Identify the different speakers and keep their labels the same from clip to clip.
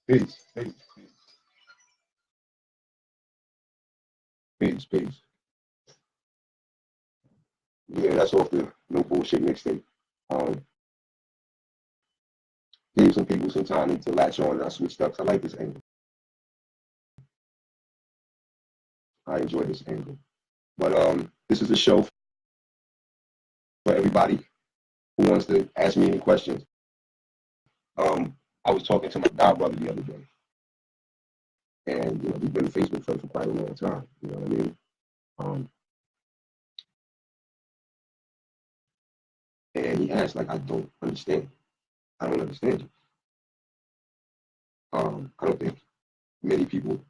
Speaker 1: Peace, peace, peace, peace. Yeah, that's off the no bullshit mixtape. Um, gave some people some time to latch on. And I switched up. I like this angle. I enjoy this angle. But this is a show for everybody who wants to ask me any questions. I was talking to my god brother the other day, and we've been Facebook friends for quite a long time. You know what I mean? Um, and he asked, like, I don't understand. I don't understand you. I don't think many people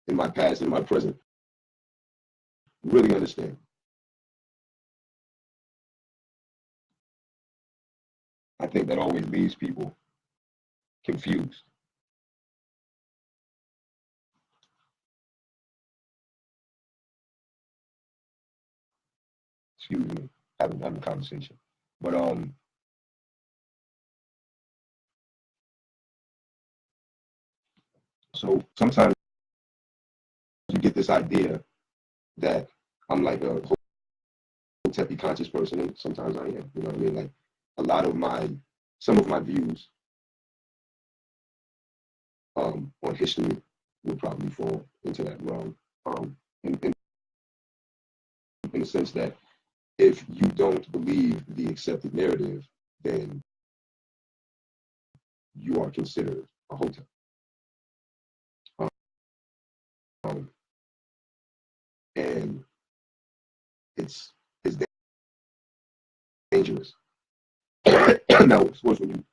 Speaker 1: in my past and my present really understand. I think that always leaves people confused. Excuse me, having a conversation. But so sometimes you get this idea that I'm like a Hotepi conscious person, and sometimes I am. You know what I mean? Like a lot of some of my views on history would probably fall into that realm. In the sense that if you don't believe the accepted narrative, then you are considered a Hotep. Um, and it's dangerous. Now, of course, when you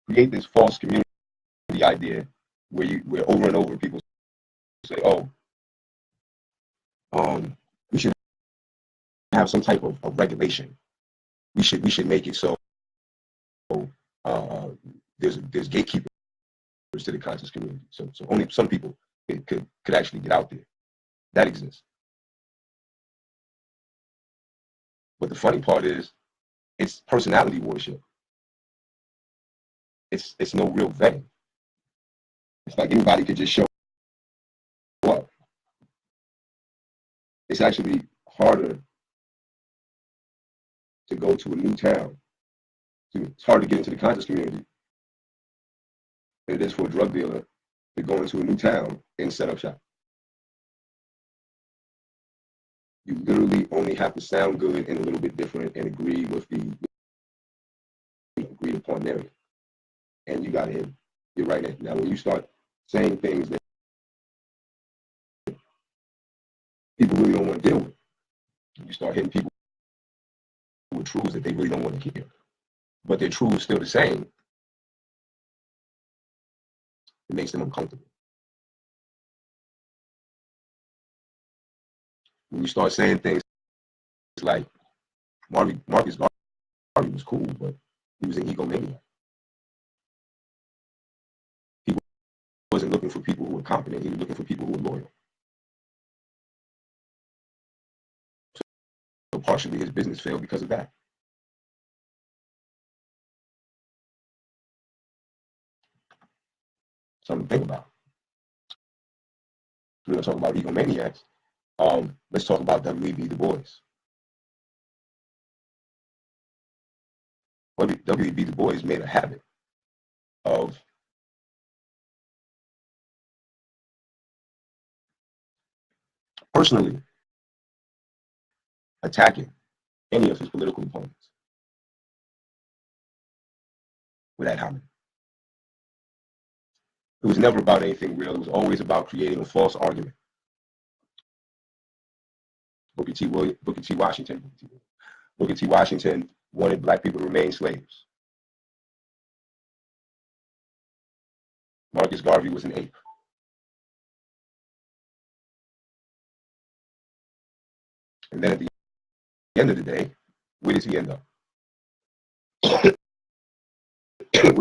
Speaker 1: create this false community idea where over and over people say, "Oh, we should have some type of regulation. We should make it so uh, there's gatekeepers to the conscious community. So only some people could actually get out there. That exists. But the funny part is, it's personality worship. It's no real vetting. It's like anybody could just show up. It's actually harder to go to a new town. It's hard to get into the conscious community than it is for a drug dealer to go into a new town and set up shop. You literally only have to sound good and a little bit different and agree with the agreed upon narrative. And you got him. You're right in. Now, when you start saying things that people really don't want to deal with, you start hitting people with truths that they really don't want to hear, but their truth is still the same. It makes them uncomfortable. When you start saying things like Marcus Garvey was cool, but he was an egomaniac. He wasn't looking for people who were competent. He was looking for people who were loyal. So partially his business failed because of that. Something to think about. We're going to talk about egomaniacs. Let's talk about W.E.B. Du Bois. W.E.B. Du Bois made a habit of personally attacking any of his political opponents with that habit. It was never about anything real. It was always about creating a false argument. Booker T. Washington wanted black people to remain slaves. Marcus Garvey was an ape. And then at the end of the day, where does he end up? Where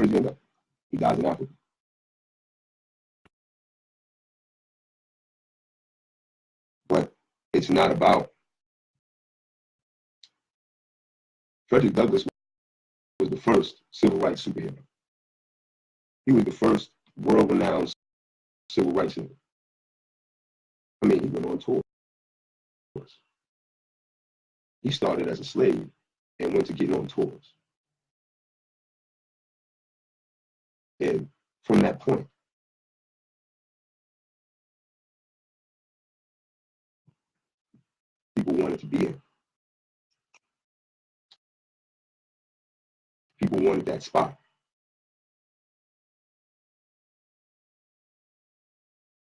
Speaker 1: does he end up? He dies in Africa. But it's not about Frederick Douglass was the first civil rights superhero. He was the first world-renowned civil rights leader. I mean, he went on tours. He started as a slave and went to getting on tours. And from that point, people wanted to be him. People wanted that spot.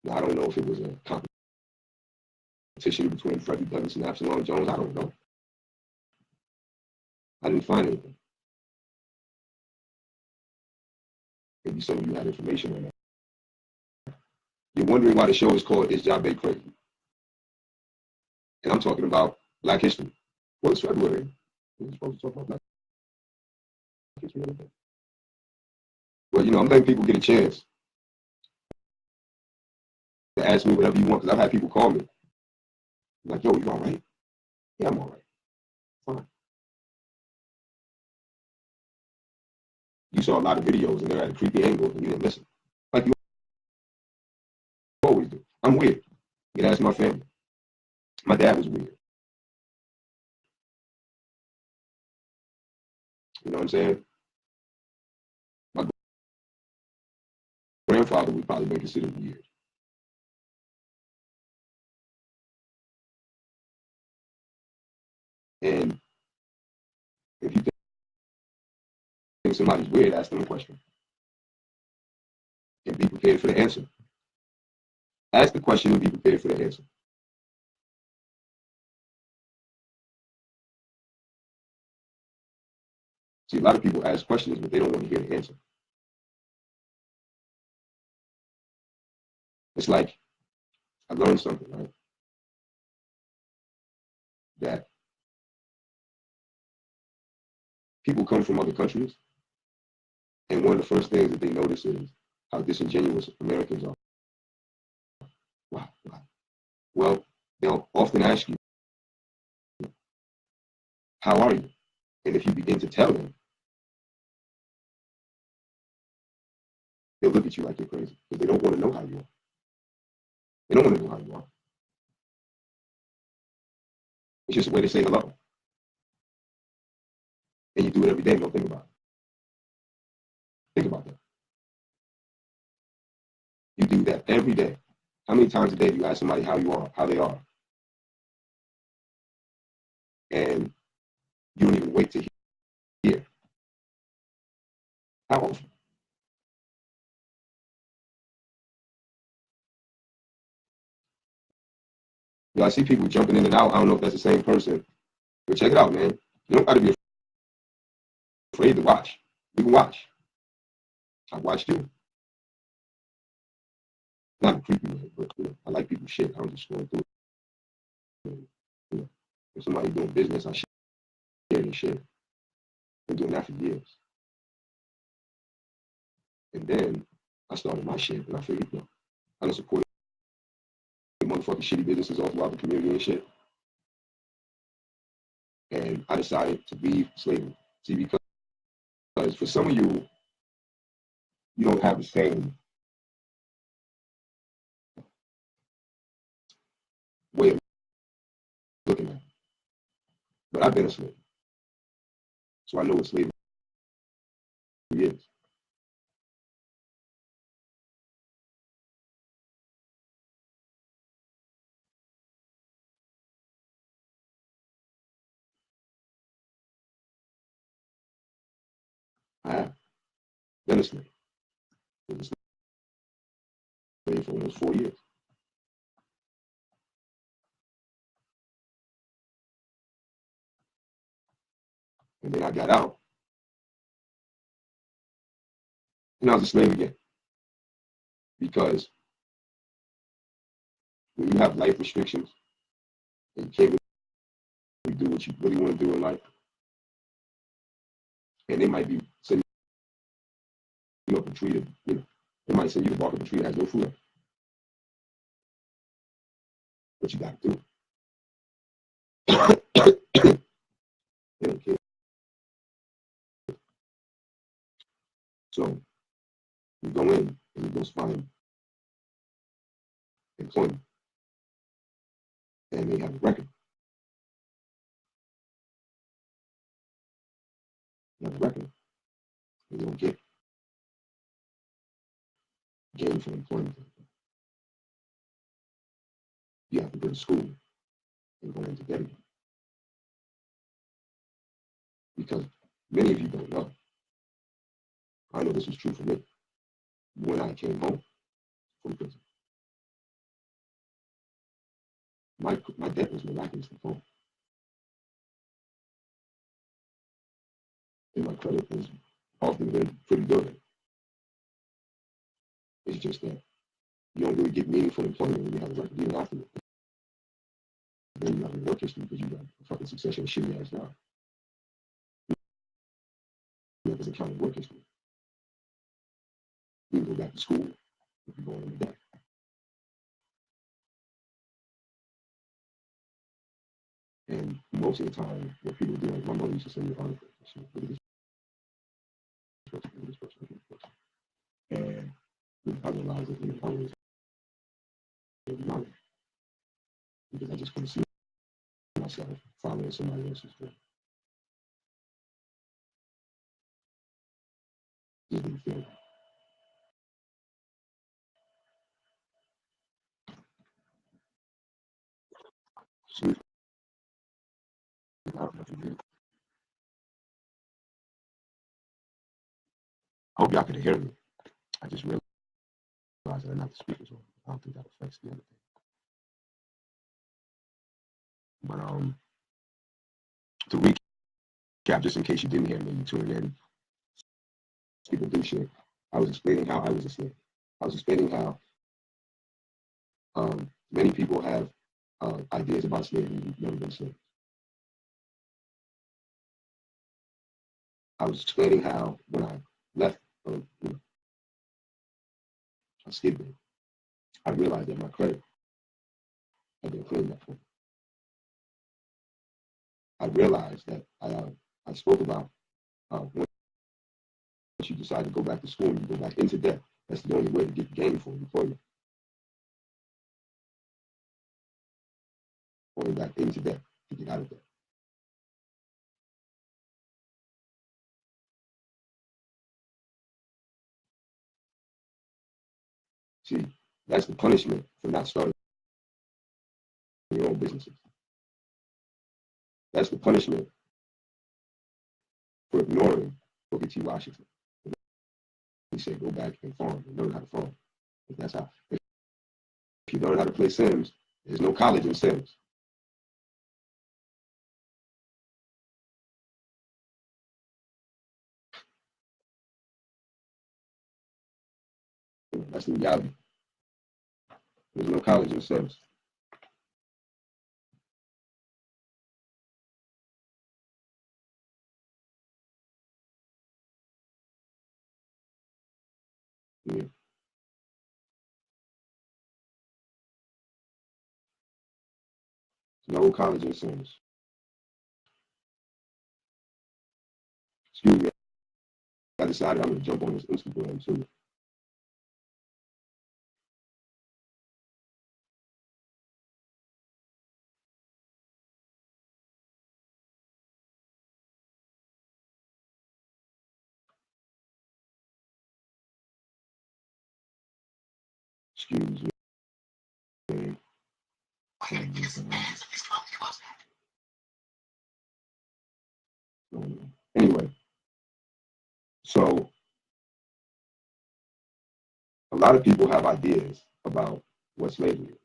Speaker 1: Now, I don't know if it was a competition between Frederick Douglass and Absalom Jones. I don't know. I didn't find anything. Maybe some of you had information on that. You're wondering why the show is called Is Jabe Crazy? And I'm talking about Black history. Well, it's February. We're supposed to talk about Black history. Well, I'm letting people get a chance to ask me whatever you want, because I've had people call me. Like, yo, you all right? Yeah, I'm all right. Fine. You saw a lot of videos and they're at a creepy angle and you didn't listen. Like you always do. I'm weird. You can ask my family. My dad was weird. You know what I'm saying? My grandfather would probably been considered weird. And if you think somebody's weird, ask them a question. And be prepared for the answer. Ask the question and be prepared for the answer. See, a lot of people ask questions, but they don't want to hear the answer. It's like, I learned something, right? That people come from other countries, and one of the first things that they notice is how disingenuous Americans are. Wow. Well, they'll often ask you, how are you? And if you begin to tell them, they'll look at you like you're crazy because they don't want to know how you are. They don't want to know how you are. It's just a way to say hello. And you do it every day and don't think about it. Think about that. You do that every day. How many times a day do you ask somebody how you are, how they are? And you don't even wait to hear. How often? I see people jumping in and out. I don't know if that's the same person. But check it out, man. You don't got to be afraid to watch. You can watch. I watched you. Not a creepy way, but I like people's shit. I don't just scroll through it. If somebody's doing business, I share their shit. Been doing that for years. And then I started my shit, and I figured, I don't support motherfucking shitty businesses all throughout the community and shit. And I decided to leave slavery. See, because for some of you, you don't have the same way of looking at it. But I've been a slave. So I know what slavery is. I have been a slave. I was a slave for almost 4 years. And then I got out. And I was a slave again. Because when you have life restrictions and you can't really do what you really want to do in life, and they might be sending you up a tree to, they might send you to bark up a tree that has no fruit. What you got to do. They don't care. So You go in and you go find employment, and they have a record. You have a record, and you don't get gainful employment. You have to go to school and go into debt again. Because many of you don't know. I know this was true for me. When I came home from prison, my debt was miraculously gone. And my credit has often been pretty good. It's just that you don't really get meaningful employment when you have a record even after it. Then you have a work history because you got a fucking succession of shitty ass jobs. That doesn't count as work history. You can go back to school if you're going into debt. And most of the time, what people do, like my mother used to send me articles. Look at this person, look at this person, look at this person. And I realized that you always money because I just couldn't see myself following somebody else's dream. Just didn't feel right. I hope y'all can hear me. I just realized that I'm not the speaker, so I don't think that affects the other thing. But to recap, just in case you didn't hear me, you tuning in, people do shit. I was explaining how I was a slave. I was explaining how many people have ideas about slavery who've never been slaves. I was explaining how when I left a skid day, I realized that my credit had been cleaned up for me. I realized that I spoke about once you decide to go back to school and you go back into debt, that's the only way to get gainful employment. Going back into debt to get out of debt. See, that's the punishment for not starting your own businesses. That's the punishment for ignoring Booker T. Washington. He said, go back and farm and learn how to farm. If that's how. If you learn how to play Sims, there's no college in Sims. That's the reality. There's no college in Sims. Yeah. No college in Sims. Excuse me. I decided I'm going to jump on this Instagram too. Excuse me. Anyway, so a lot of people have ideas about what slavery is.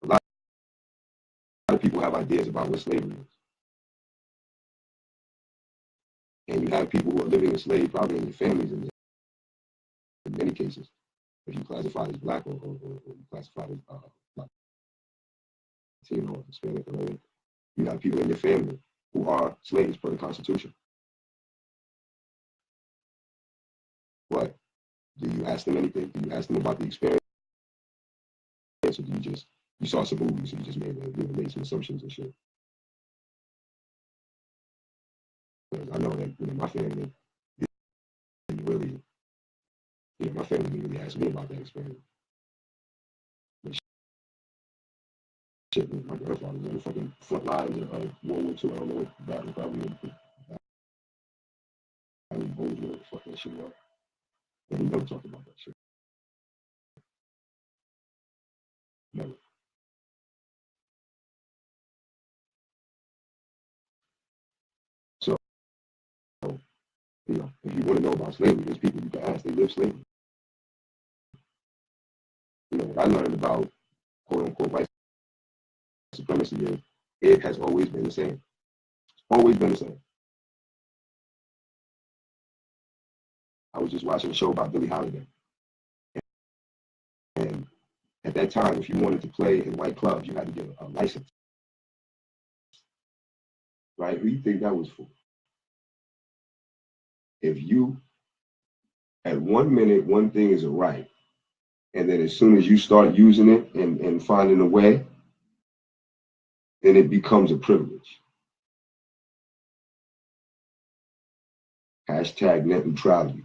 Speaker 1: A lot of people have ideas about what slavery is. And you have people who are living as slaves probably in your families in many cases. If you classify as black or you classify as black, Latino or Hispanic or whatever, you have people in your family who are slaves per the Constitution. But do you ask them anything? Do you ask them about the experience? Or do you saw some movies and you just made some assumptions and shit? I know that my family didn't really, my family didn't really ask me about that experience. But shit, my grandfather was on the fucking front lines of World War II. I don't know what battle probably Bulls were, fuck that shit up. And we never talked about that shit. Never. So, if you want to know about slavery, there's people you can ask. They live slavery. What I learned about quote unquote white supremacy is it has always been the same. Always been the same. I was just watching a show about Billie Holiday. And at that time, if you wanted to play in white clubs, you had to get a license. Right? Who do you think that was for? If you, at 1 minute, one thing is a right, and then as soon as you start using it and finding a way, then it becomes a privilege. Hashtag net neutrality.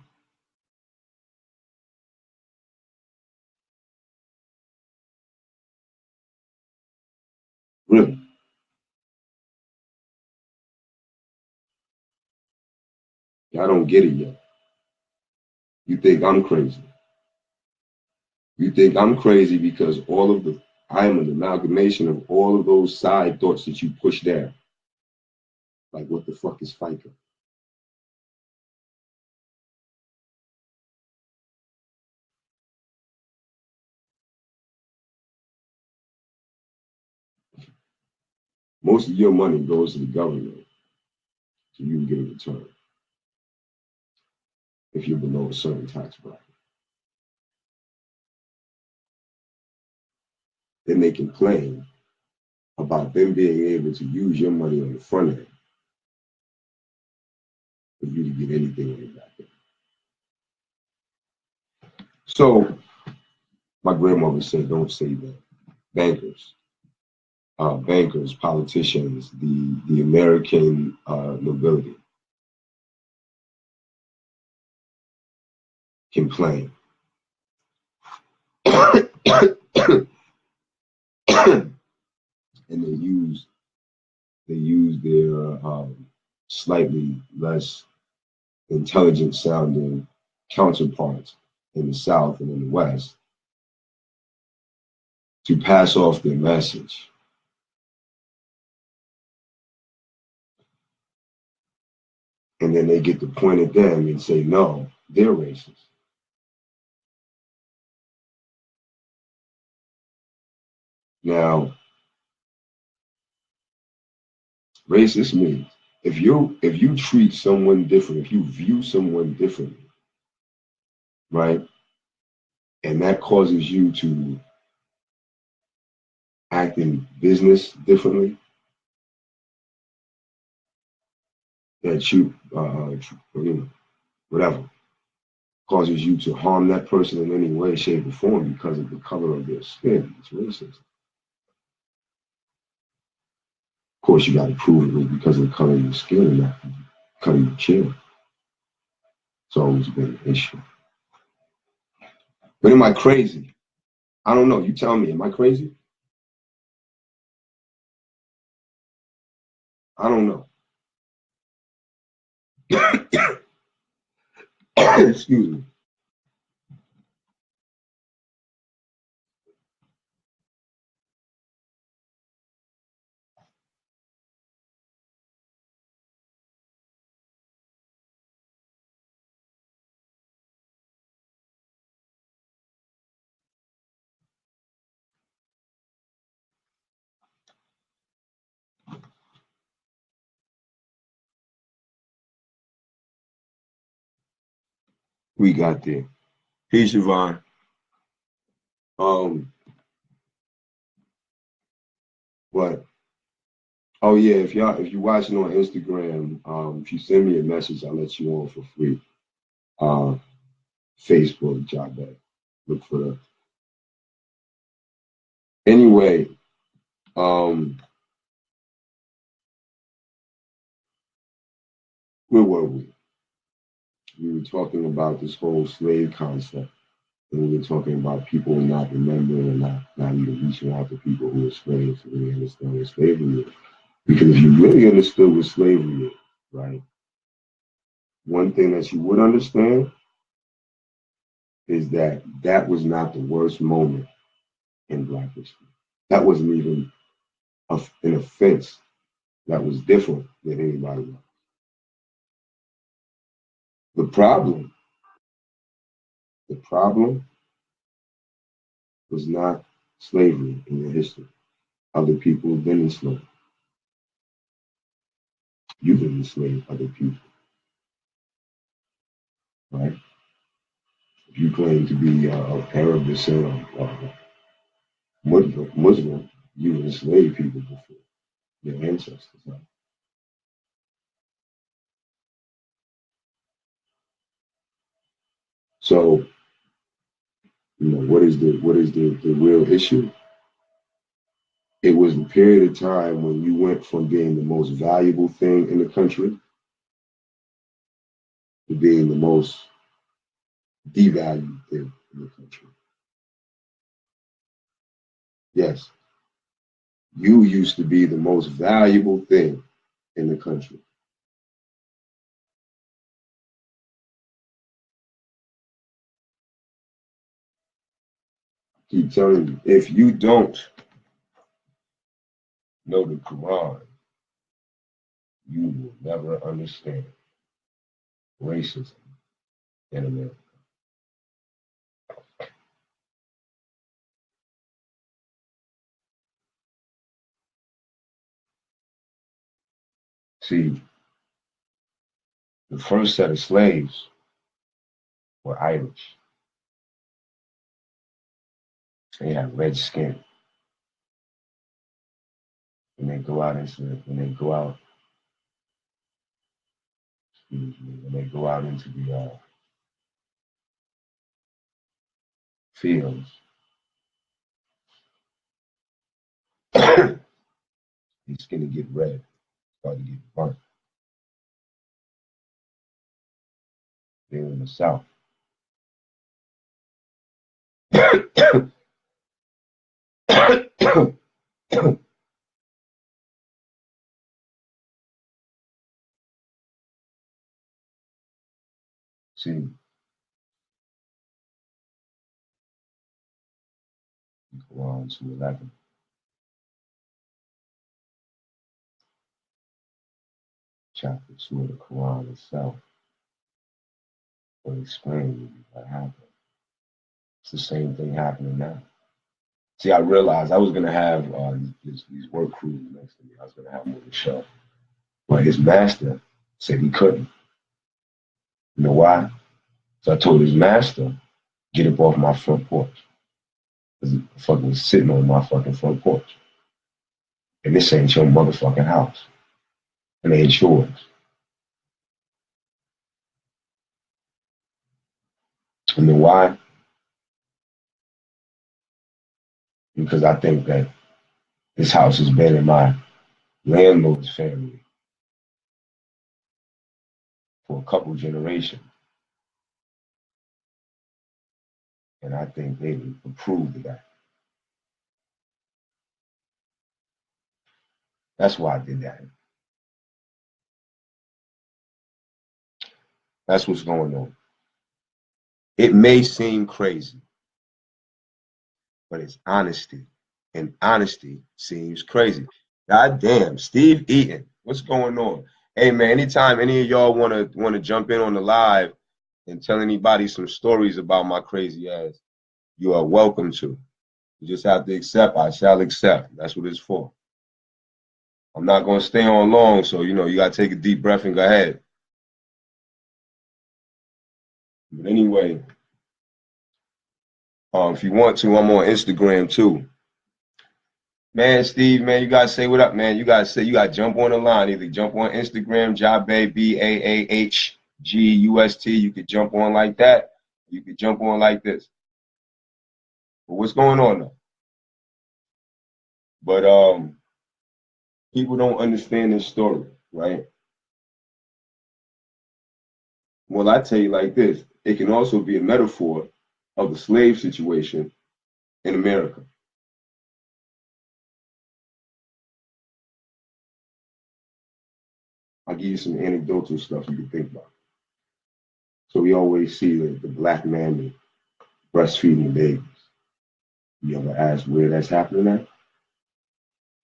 Speaker 1: Really. Y'all don't get it yet. You think I'm crazy. You think I'm crazy because I am an amalgamation of all of those side thoughts that you push down. Like, what the fuck is FICA? Most of your money goes to the government so you can get a return if you're below a certain tax bracket. Then they complain about them being able to use your money on the front end for you to get anything on the back end. So my grandmother said, don't say that. Bankers, politicians, the American nobility complain. And they use their slightly less intelligent sounding counterparts in the South and in the West to pass off their message. And then they get to point at them and say, no, they're racist. Now, racist means if you treat someone different, if you view someone differently, right, and that causes you to act in business differently, that you whatever causes you to harm that person in any way, shape, or form because of the color of their skin, it's racist. Of course, you got to prove it was because of the color of your skin and not the color of your chin. It's always been an issue. But am I crazy? I don't know. You tell me. Am I crazy? I don't know. Excuse me. We got there. Peace, Yvonne. But oh yeah, if you're watching on Instagram, if you send me a message, I'll let you on for free. Facebook, job that. Look for that. Anyway, Where were we? We were talking about this whole slave concept. And we were talking about people not remembering and not even reaching out to people who were slaves to really understand what slavery is. Because if you really understood what slavery is, right, one thing that you would understand is that that was not the worst moment in Black history. That wasn't even an offense that was different than anybody else. The problem was not slavery in your history. Other people have been enslaved. You've enslaved other people, right? If you claim to be of Arab descent or Muslim, you've enslaved people before, your ancestors, right? So, what is the real issue? It was a period of time when you went from being the most valuable thing in the country to being the most devalued thing in the country. Yes, you used to be the most valuable thing in the country. I keep telling you, if you don't know the Quran, you will never understand racism in America. See, the first set of slaves were Irish. They had red skin. When they go out when they go out, when they go out into the fields, their skin to get red, start to get burnt. They were in the South. See, Quran 2:11. Chapter 2 of the Quran itself will explain what happened. It's the same thing happening now. See, I realized I was going to have these work crews next to me. I was going to have them on the show. But his master said he couldn't. You know why? So I told his master, get up off my front porch. Because he fucking was sitting on my fucking front porch. And this ain't your motherfucking house. And it ain't yours. You know why? Because I think that this house has been in my landlord's family for a couple generations. And I think they would approve of that. That's why I did that. That's what's going on. It may seem crazy, but it's honesty. And honesty seems crazy. God damn, Steve Eaton, what's going on? Hey man, anytime any of y'all wanna jump in on the live and tell anybody some stories about my crazy ass, you are welcome to. You just have to accept. I shall accept. That's what it's for. I'm not gonna stay on long, so you gotta take a deep breath and go ahead. But anyway, if you want to, I'm on Instagram too. Man, Steve, man, you gotta say what up, man. You gotta jump on the line. Either jump on Instagram, Jabe, BAAHGUST. You could jump on like that. You could jump on like this. But what's going on though? But people don't understand this story, right? Well, I tell you like this, it can also be a metaphor of the slave situation in America. I'll give you some anecdotal stuff you can think about. So we always see the black man breastfeeding babies. You ever ask where that's happening at?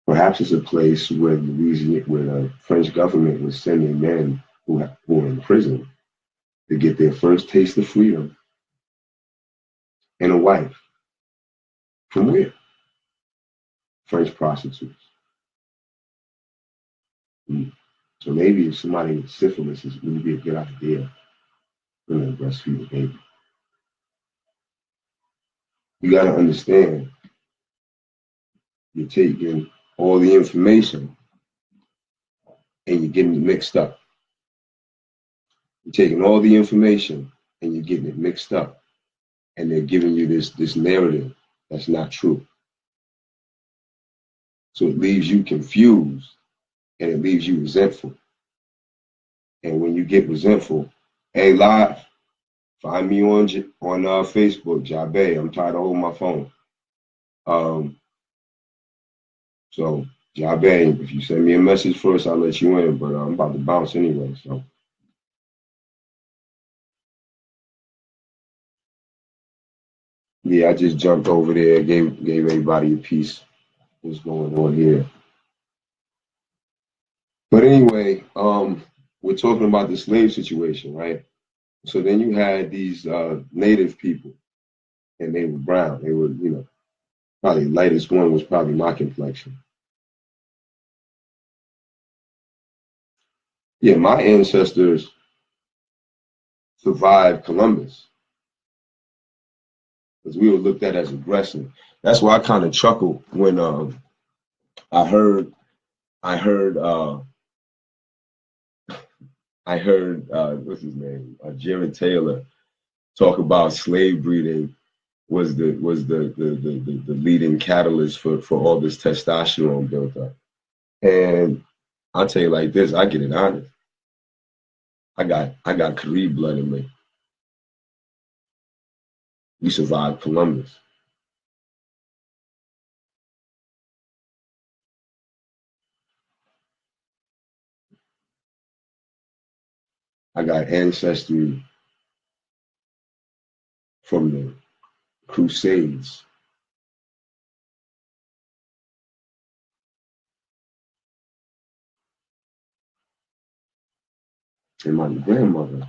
Speaker 1: Perhaps it's a place where where the French government was sending men who are in prison to get their first taste of freedom and a wife. From where? French prostitutes. Mm. So maybe if somebody with syphilis is would be a good idea for them to breastfeed a baby. You got to understand, you're taking all the information and you're getting it mixed up. You're taking all the information and you're getting it mixed up, and they're giving you this narrative that's not true. So it leaves you confused and it leaves you resentful. And when you get resentful, hey, live, find me on Facebook, Jabe. I'm tired of holding my phone. So Jabe, if you send me a message first, I'll let you in. But I'm about to bounce anyway. So yeah, I just jumped over there, gave everybody a piece. What's going on here? But anyway, we're talking about the slave situation, right? So then you had these native people, and they were brown. They were, probably the lightest one was probably my complexion. Yeah, my ancestors survived Columbus because we were looked at as aggressive. That's why I kind of chuckled when I heard I heard what's his name, Jared Taylor, talk about slave breeding was the leading catalyst for all this testosterone built up. And I'll tell you like this, I get it honest. I got Carib blood in me. We survived Columbus. I got ancestry from the Crusades. And my grandmother,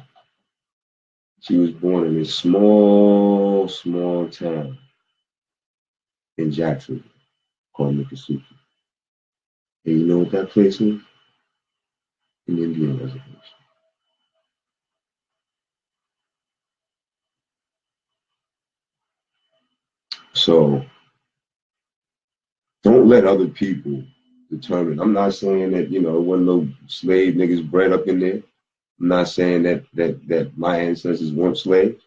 Speaker 1: she was born in a small town in Jacksonville called Miccosukee. And you know what that place is? An Indian reservation. So don't let other people determine. I'm not saying that, it wasn't no slave niggas bred up in there. I'm not saying that my ancestors weren't slaves.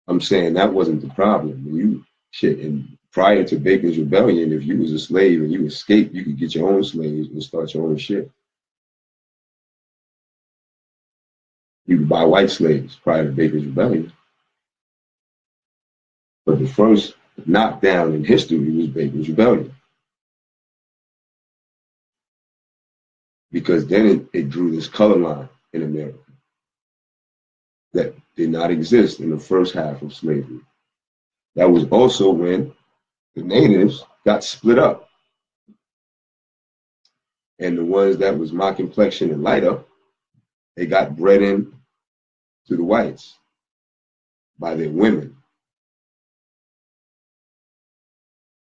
Speaker 1: I'm saying that wasn't the problem. And prior to Bacon's Rebellion, if you was a slave and you escaped, you could get your own slaves and start your own shit. You could buy white slaves prior to Bacon's Rebellion. But the first knockdown in history was Bacon's Rebellion. Because then it drew this color line in America that did not exist in the first half of slavery. That was also when the natives got split up. And the ones that was my complexion and lighter, they got bred in to the whites by their women.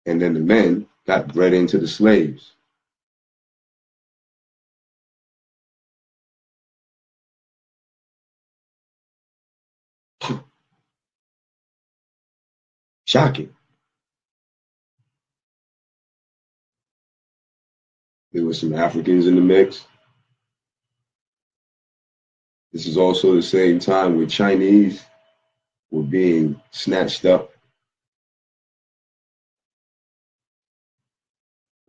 Speaker 1: And then the men got bred into the slaves. Shocking. There were some Africans in the mix. This is also the same time where Chinese were being snatched up.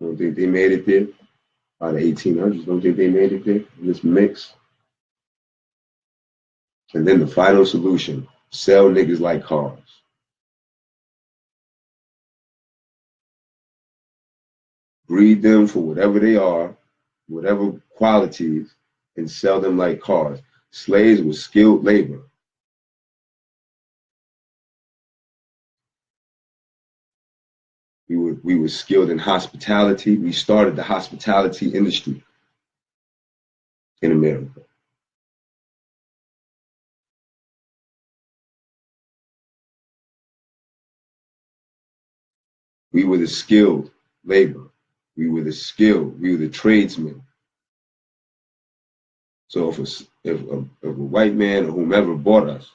Speaker 1: I don't think they made it there. By the 1800s, don't think they made it there in this mix. And then the final solution, sell niggas like cars. Breed them for whatever they are, whatever qualities, and sell them like cars. Slaves were skilled labor. We were skilled in hospitality. We started the hospitality industry in America. We were the skilled labor. We were the skilled. We were the tradesmen. So if a white man or whomever bought us,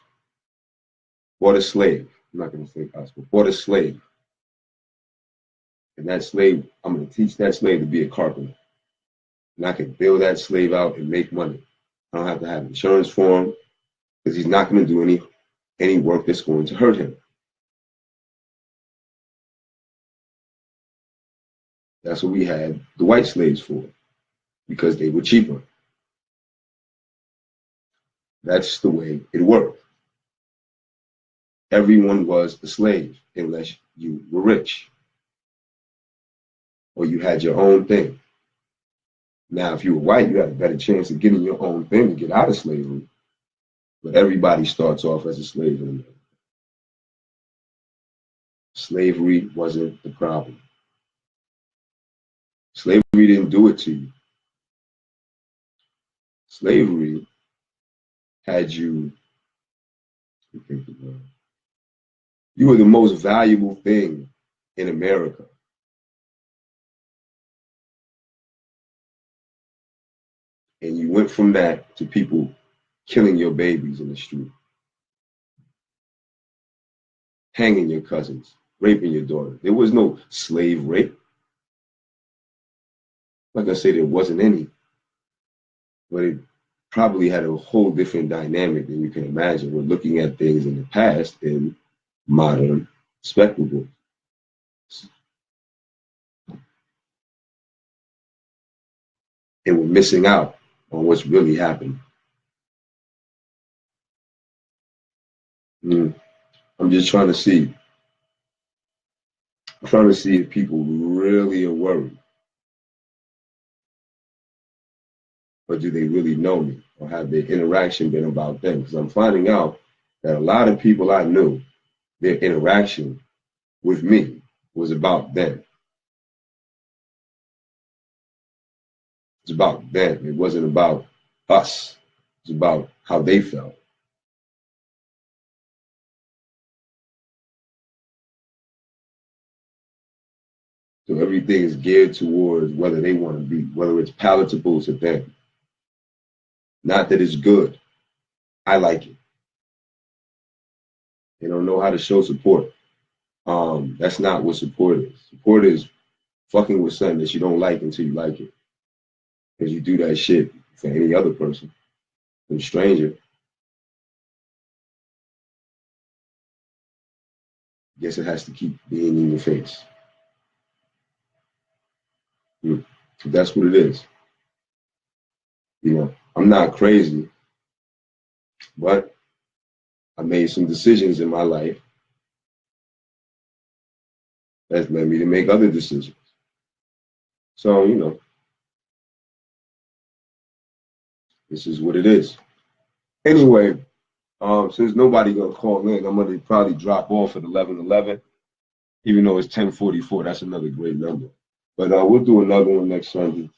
Speaker 1: bought a slave, I'm not going to say us, but bought a slave, and that slave, I'm going to teach that slave to be a carpenter. And I can build that slave out and make money. I don't have to have insurance for him because he's not going to do any work that's going to hurt him. That's what we had the white slaves for, because they were cheaper. That's the way it worked. Everyone was a slave unless you were rich or you had your own thing. Now, if you were white, you had a better chance of getting your own thing to get out of slavery. But everybody starts off as a slave in America. Slavery wasn't the problem. Slavery didn't do it to you. Slavery had you, you were the most valuable thing in America. And you went from that to people killing your babies in the street, hanging your cousins, raping your daughter. There was no slave rape. Like I said, there wasn't any, but it probably had a whole different dynamic than you can imagine. We're looking at things in the past in modern spectacle. And we're missing out on what's really happened. I'm just trying to see. I'm trying to see if people really are worried. Or do they really know me? Or have their interaction been about them? Because I'm finding out that a lot of people I knew, their interaction with me was about them. It's about them. It wasn't about us. It's about how they felt. So everything is geared towards whether they want to be, whether it's palatable to them. Not that it's good. I like it. They don't know how to show support. That's not what support is. Support is fucking with something that you don't like until you like it. Because you do that shit for any other person, for a stranger. Guess it has to keep being in your face. That's what it is. You know, I'm not crazy, but I made some decisions in my life that's led me to make other decisions. So, you know, this is what it is. Anyway, since nobody gonna call in, I'm gonna probably drop off at 11:11, even though it's 10:44. That's another great number. But we'll do another one next Sunday.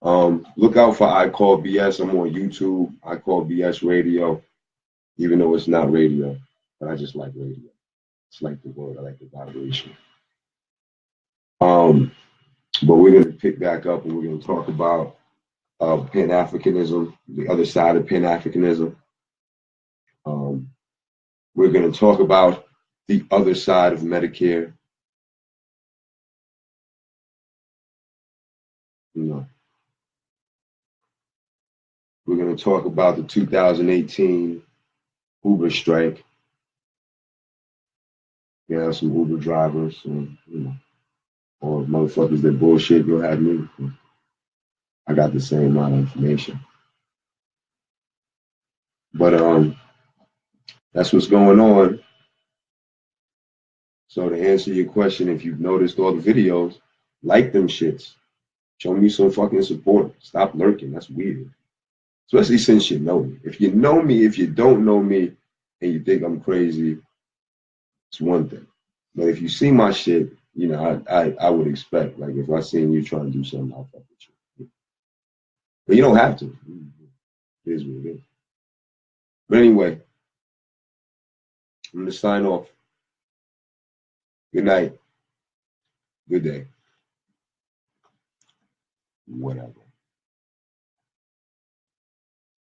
Speaker 1: Look out for I Call BS. I'm on YouTube. I Call BS Radio, even though it's not radio, but I just like radio. It's like the word. I like the vibration. But we're gonna pick back up and we're gonna talk about Pan-Africanism, the other side of Pan-Africanism. We're going to talk about the other side of Medicare. You know, we're going to talk about the 2018 Uber strike. Yeah, some Uber drivers, and, you know, or motherfuckers that bullshit. You'll have me. I got the same amount of information. But that's what's going on. So to answer your question, if you've noticed all the videos, like them shits. Show me some fucking support. Stop lurking. That's weird. Especially since you know me. If you know me, if you don't know me and you think I'm crazy, it's one thing. But if you see my shit, you know, I would expect, like, if I seen you trying to do something, I'll fuck with you. But you don't have to. It is what it is. But anyway, I'm going to sign off. Good night. Good day. Whatever.